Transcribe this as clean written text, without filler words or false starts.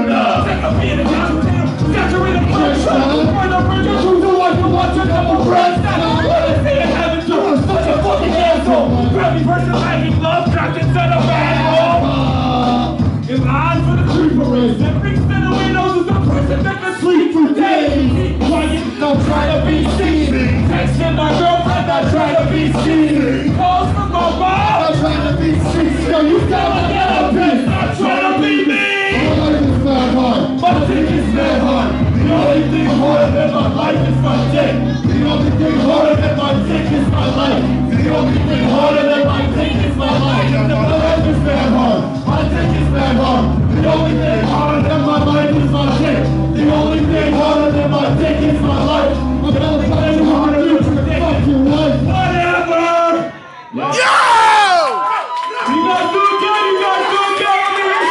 love. Take a beat and saturate the blood. Burn the bridge and choose the one you want to double breath. What is it having to such a fucking asshole? Grabby person liking love trapped inside a bad hole. In line for the creeper race. Every set of windows is a person that can sleep for days. Quiet, don't try to be seen. Texting my girlfriend, not trying to be seen. Calls from my mom, not trying to be seen. So you gotta